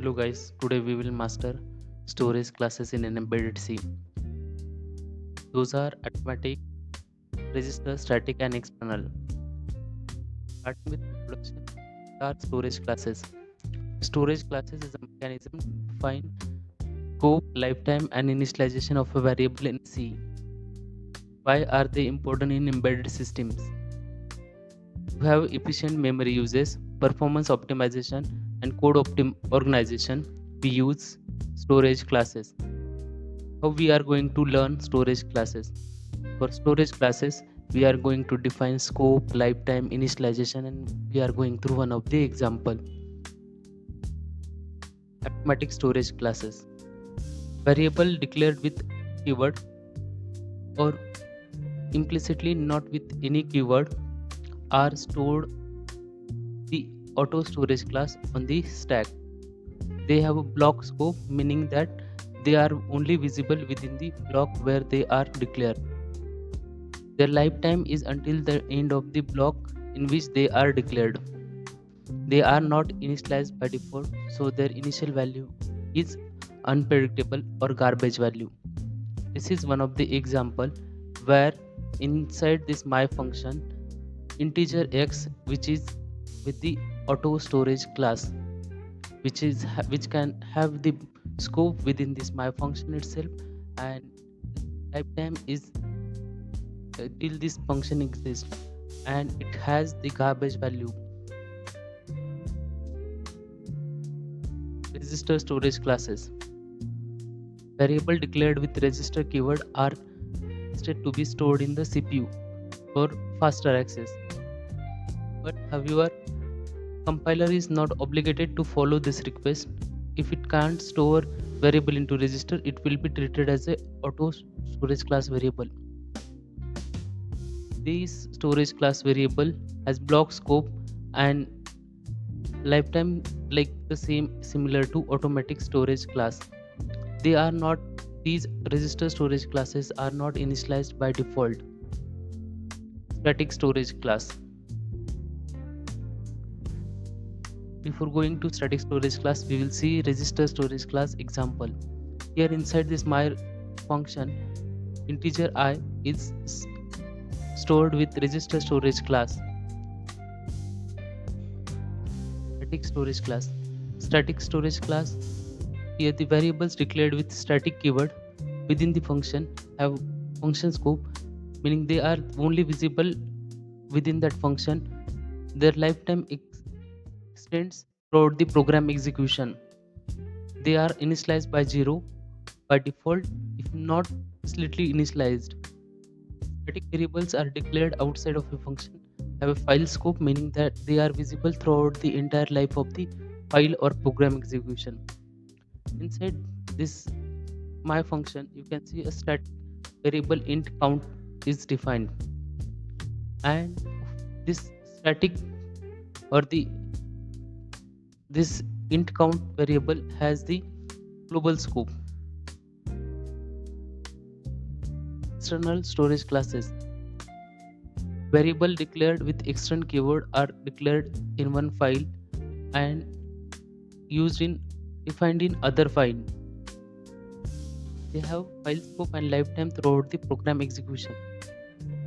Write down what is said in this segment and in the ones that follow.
Hello guys, today we will master storage classes in an embedded C. Those are arithmetic, register, static and external. Starting with introduction, are storage classes. Storage classes is a mechanism to define scope, lifetime and initialization of a variable in C. Why are they important in embedded systems? To have efficient memory uses, performance optimization and code organization, we use storage classes. How we are going to learn storage classes? For storage classes, we are going to define scope, lifetime, initialization, and we are going through one of the example. Arithmetic storage classes. Variable declared with keyword or implicitly not with any keyword are stored the auto storage class on the stack. They have a block scope, meaning that they are only visible within the block where they are declared. Their lifetime is until the end of the block in which they are declared. They are not initialized by default, so their initial value is unpredictable or garbage value. This is one of the example where inside this my function integer x, which is with the auto storage class, which can have the scope within this my function itself, and lifetime is till this function exists, and it has the garbage value. Register storage classes. Variable declared with register keyword are expected to be stored in the CPU for faster access. But however, compiler is not obligated to follow this request. If it can't store variable into register, it will be treated as a auto storage class variable. This storage class variable has block scope and lifetime like the similar to automatic storage class. They are not These register storage classes are not initialized by default. Static storage class. Before going to static storage class, we will see register storage class example. Here inside this my function, integer I is stored with register storage class. Static storage class. Static storage class. Here the variables declared with static keyword within the function have function scope, meaning they are only visible within that function. Their lifetime extends throughout the program execution. They are initialized by 0 by default if not explicitly initialized. Static variables are declared outside of a function, have a file scope, meaning that they are visible throughout the entire life of the file or program execution. Inside this my function, you can see a static variable int count is defined, and this static or this int count variable has the global scope. External storage classes. Variable declared with external keyword are declared in one file and used in defined in other file. They have file scope and lifetime throughout the program execution.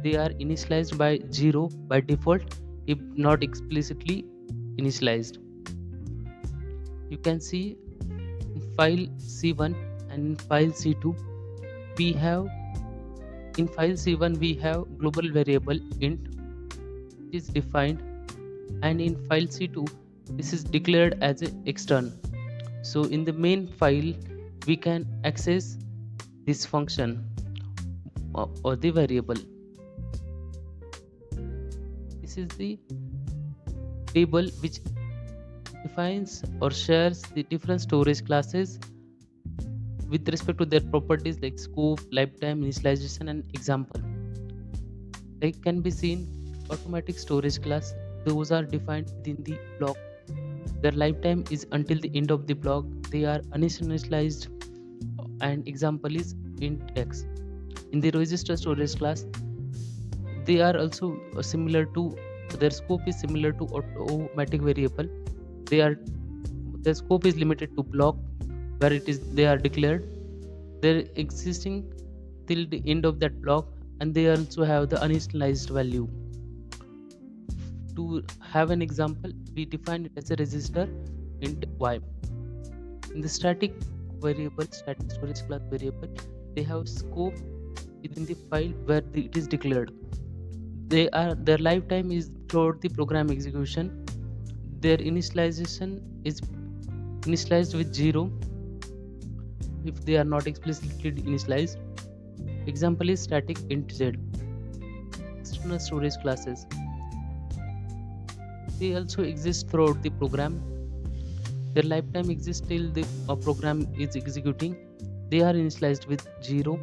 They are initialized by 0 by default if not explicitly initialized. You can see in file C1 and in file C2 we have in file C1 we have global variable int is defined, and in file C2 this is declared as a external. So in the main file we can access this function or the variable. This is the table which defines or shares the different storage classes with respect to their properties like scope, lifetime, initialization and example. Like can be seen automatic storage class, those are defined within the block. Their lifetime is until the end of the block. They are uninitialized and example is int x. In the register storage class, they are also similar to their scope is similar to automatic variable. They are The scope is limited to block where they are declared. They're existing till the end of that block, and they also have the uninitialized value. To have an example, we define it as a register int y. In the static variable, static storage class variable, they have scope within the file where it is declared. Their lifetime is throughout the program execution. Their initialization is initialized with 0 if they are not explicitly initialized. Example is static int z. External storage classes, they also exist throughout the program. Their lifetime exists till the program is executing. They are initialized with 0